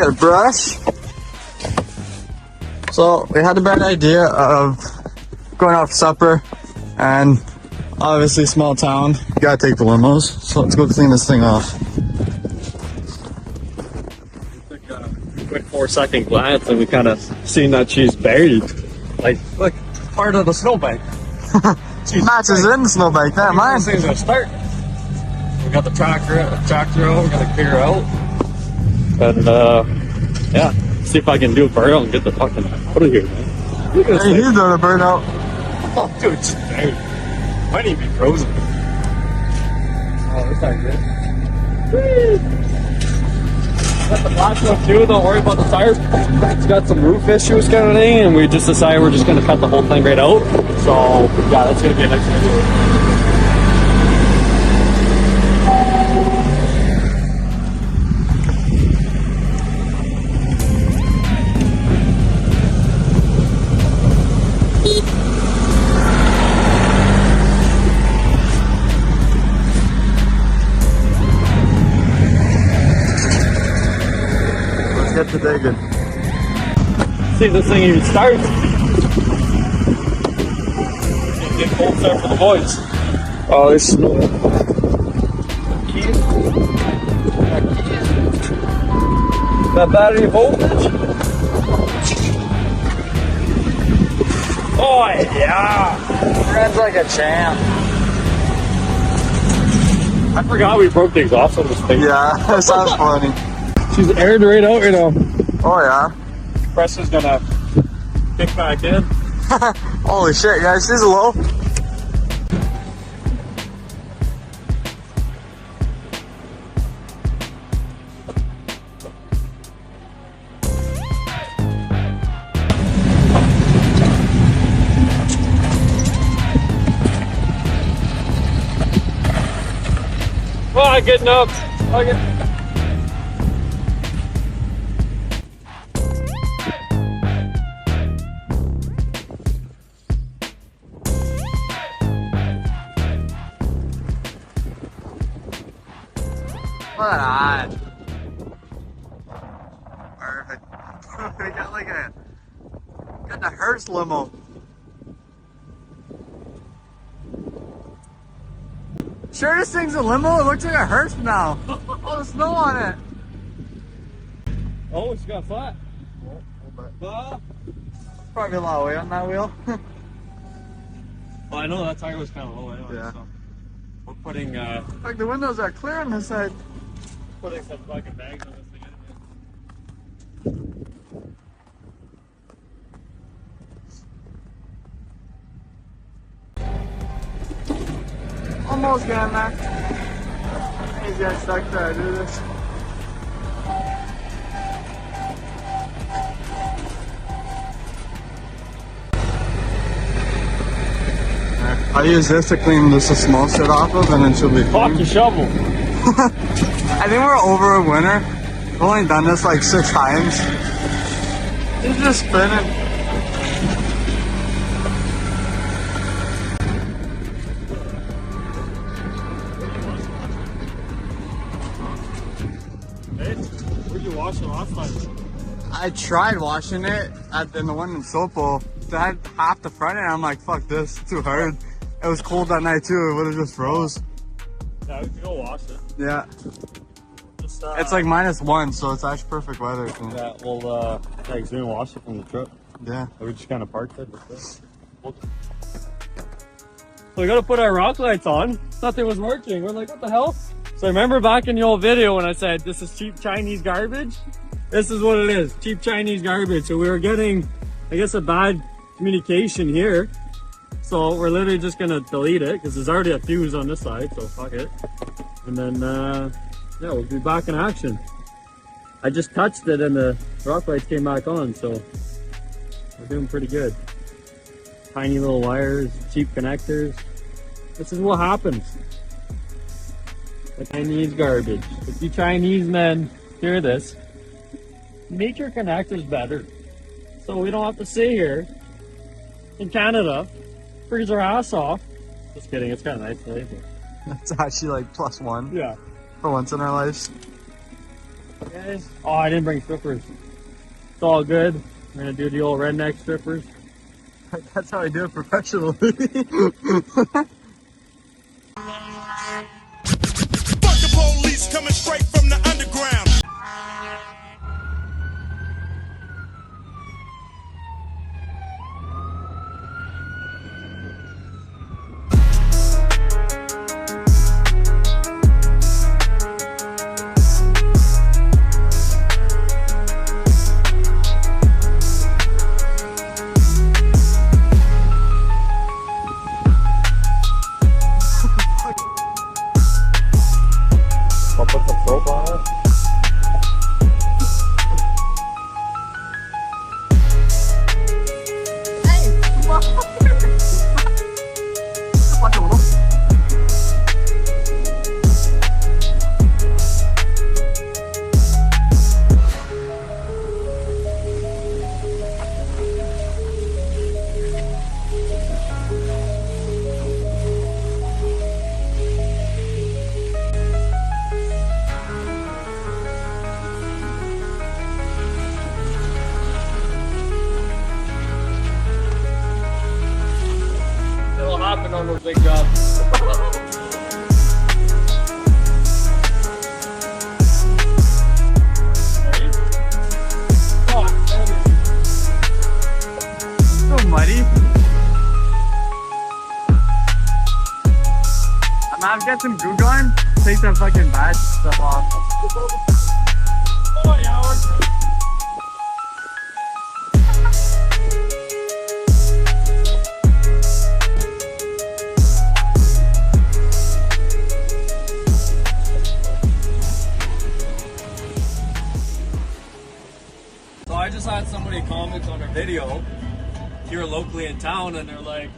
get a brush. So we had a bad idea of going out for supper, and obviously small town, you gotta take the limos. So let's go clean this thing off. We took a quick 4-second glance and we kind of seen that she's buried. Like part of the snowbank. Matches in the snowbank, never mind. This thing's gonna start. We got the tractor out, we're gonna clear her out. And yeah, see if I can do a burnout and get the fucking out of here, man. Look at this Hey, thing. he's doing a burnout. Oh, dude, it's buried. Might even be frozen. Oh, this not good. Got the black one too, don't worry about the tires. It's got some roof issues kind of thing, and we just decided we're just gonna cut the whole thing right out. So, yeah, that's gonna be a next video. Get to digging. See if this thing even starts. Get cold start for the boys. Oh, there's snow. Keys. That battery voltage. Oh yeah! Runs like a champ. I forgot we broke the exhaust on this thing. Yeah, that sounds funny. She's aired right out right now. Oh yeah. Pressure's gonna kick back in. Holy shit, guys, she's low. Oh, getting up. Okay. Look at that. Perfect. We got like a hearse limo. Sure, this thing's a limo? It looks like a hearse now. All the snow on it. Oh, it's got flat. Probably a lot of weight on that wheel. Well, I know that tire was kind of low anyway, Yeah. so we're putting Like the windows are clear on this side. some fucking bags on this thing anyway. Almost getting there. He's getting stuck trying to do this. I'll use this to clean this small shit off of, and then she'll be Fuck clean. your shovel. I think we're over a winter. We've only done this like 6 times. It's just spinning. Hey, where'd you wash it last time? I tried washing it in the one in Sopo. I had half the front end. I'm like, fuck this, it's too hard. It was cold that night too. It would have just froze. Yeah, we can go wash it. Yeah. Just, It's like -1, so it's actually perfect weather. yeah, well, yeah, 'cause we didn't wash it from the truck. Yeah. We just kind of parked it. So we gotta put our rock lights on. Thought it was working. We're like, what the hell? So remember back in the old video when I said this is cheap Chinese garbage? This is what it is, cheap Chinese garbage. So we were getting, I guess, a bad communication here. So we're literally just gonna delete it because there's already a fuse on this side, so fuck it. And then, yeah, we'll be back in action. I just touched it and the rock lights came back on, so we're doing pretty good. Tiny little wires, cheap connectors. This is what happens. The Chinese garbage. If you Chinese men hear this, make your connectors better. So we don't have to sit here in Canada, freeze our ass off. Just kidding, it's kind of nice today. It's actually like +1 Yeah. for once in our lives. Okay. Oh, I didn't bring strippers. It's all good. We're gonna do the old redneck strippers. That's how I do it professionally. Fuck the police coming straight from the underground. I'll put some soap on it. It'll happen on those big jobs. So muddy. I'm gonna have to get some goo gun. Take that fucking bad stuff off. Oh, yeah, So I just had somebody comment on a video here locally in town, and they're like,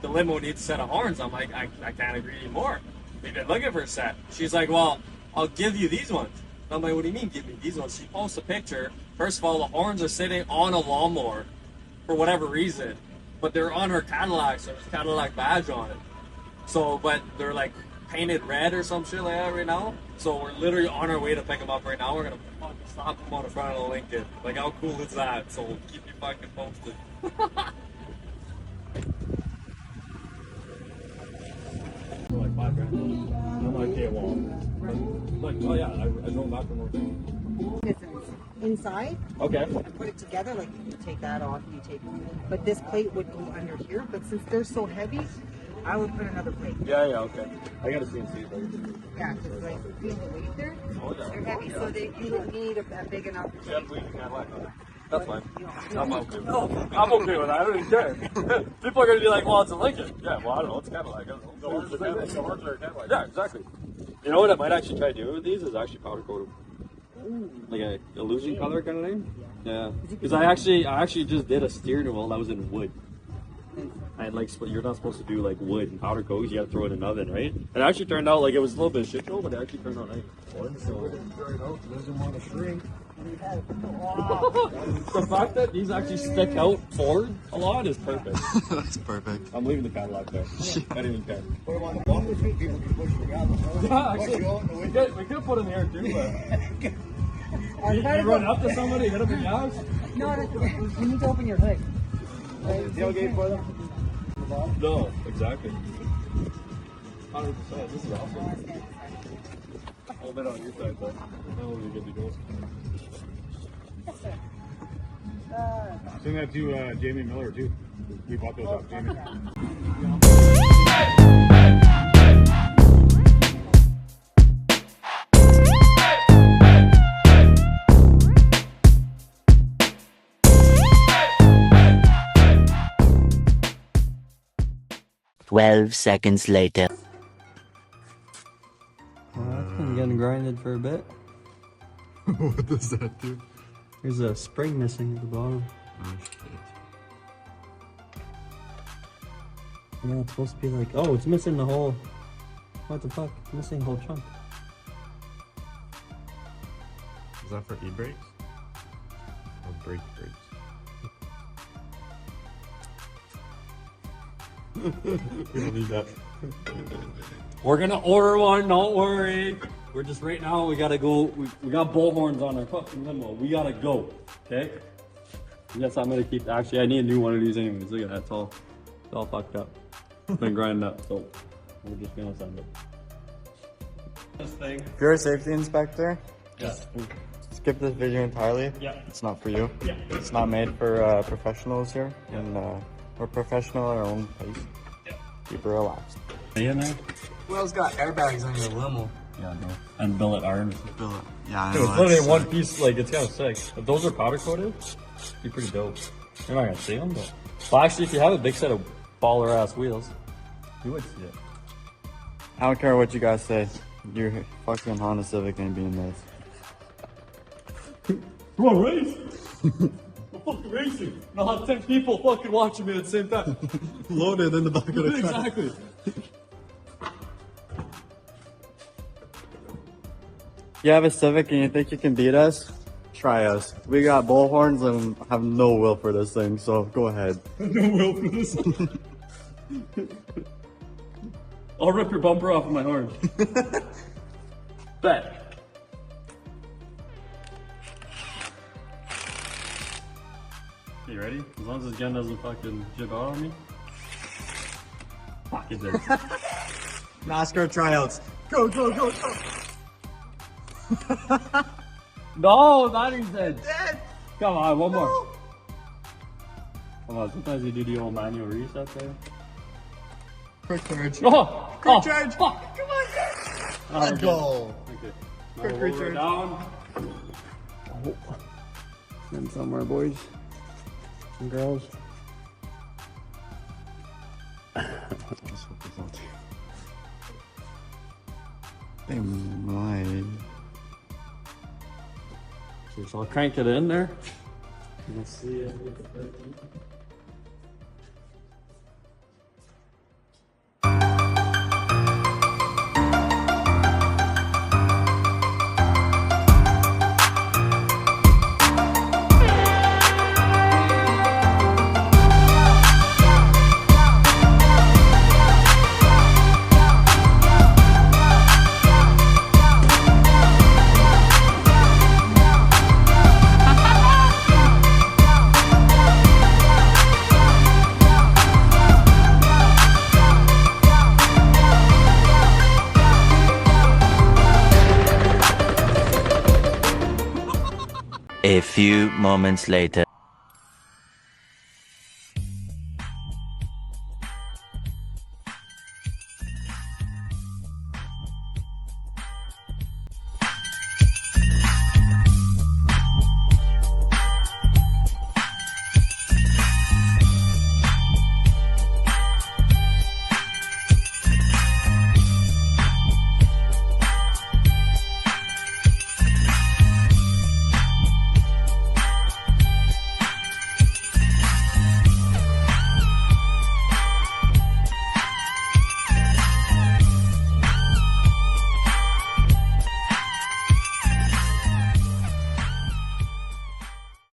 the limo needs a set of horns. I'm like, I can't agree anymore. We've been looking for a set. She's like, well, I'll give you these ones. I'm like, what do you mean give me these ones? She posts a picture. First of all, the horns are sitting on a lawnmower for whatever reason, but they're on her Cadillac, so there's a Cadillac badge on it. So, but they're like painted red or some shit like that right now. So we're literally on our way to pick them up right now. We're gonna fucking stop them on the front of the Lincoln. Like, how cool is that? So we'll keep you fucking posted. Like $5 grand. I'm like, okay, well, I'm like, oh yeah, I drove back from North Bay. Inside Okay. and put it together, like you take that off, you take, but this plate would go under here, but since they're so heavy, I would put another plate. Yeah, okay. I gotta see and see. Yeah, because like feel the weight there, Oh, yeah. they're heavy, so they, you don't need a big enough plate. That's fine. I'm okay with that. I'm okay with that. I don't even care. People are gonna be like, well, it's a Lincoln. Yeah, well, I don't know. It's Cadillac. The horns are Cadillac. Yeah, exactly. You know what I might actually try doing with these is actually powder coat them. Like a illusion color kind of thing. Yeah. Because I actually just did a steering wheel that was in wood. And like, you're not supposed to do like wood and powder coat. You have to throw it in an oven, right? It actually turned out like it was a little bit of shit show, but it actually turned out nice. Doesn't want to shrink. The fact that these actually stick out forward a lot is perfect. That's perfect. I'm leaving the Cadillac there. I didn't even care. Put them on the bottom so people can push them down. Yeah, actually, we could put them here too, but you run up to somebody, hit them in the gas. No, you need to open your hood. Tailgate for them. No, exactly. 100%. This is awesome. A little bit on your side, though. That will be good to go. Send that to Jamie Miller too. We bought those off Jamie. Seconds later. Well, that's been getting grinded for a bit. What does that do? There's a spring missing at the bottom. Oh shit. Yeah, it's supposed to be like, oh, it's missing the whole, what the fuck? It's missing the whole chunk. Is that for e-brakes? Or brake brakes? You don't need that. We're gonna order one, don't worry. We're just right now, we gotta go. We got Bullhorns on our fucking limo. We gotta go, okay? Yes, I'm gonna keep, actually I need a new one of these anyways. Look at that, it's all fucked up. It's been grinding up, so we're just gonna send it. This thing. If you're a safety inspector, Yeah. skip this video entirely. Yeah. It's not for you. Yeah. It's not made for professionals here. Yeah. And we're professional at our own pace. Yeah. Keep it relaxed. Are you in there? Who else got airbags on your limo? Yeah, no. And billet irons. Yeah, I Dude, know. it's literally that's one sick. piece, like, it's kind of sick. If those are powder coated, it'd be pretty dope. You're not gonna see them, but. Well, actually, if you have a big set of baller ass wheels, you would see it. I don't care what you guys say. Your fucking Honda Civic ain't being this. Come on, race! I'm fucking racing! And I'll have 10 people fucking watching me at the same time. Loaded in the back of the truck. Exactly. You have a Civic and you think you can beat us? Try us. We got Bullhorns and have no will for this thing, so go ahead. No will for this. I'll rip your bumper off with my horn. Bet. You ready? As long as this gun doesn't fucking jib out on me. Fuck it did. NASCAR tryouts. Go, go, go, go. No, that is dead. Come on, one more. Come on, sometimes you do the old manual reset there. Quick charge. Oh! Quick Oh, charge. fuck! Come on, guys. Let's Okay. go. Okay. Quick Now we'll recharge. down. In somewhere, boys and girls. Hey, my. Okay, so I'll crank it in there. Let's see it. A few moments later.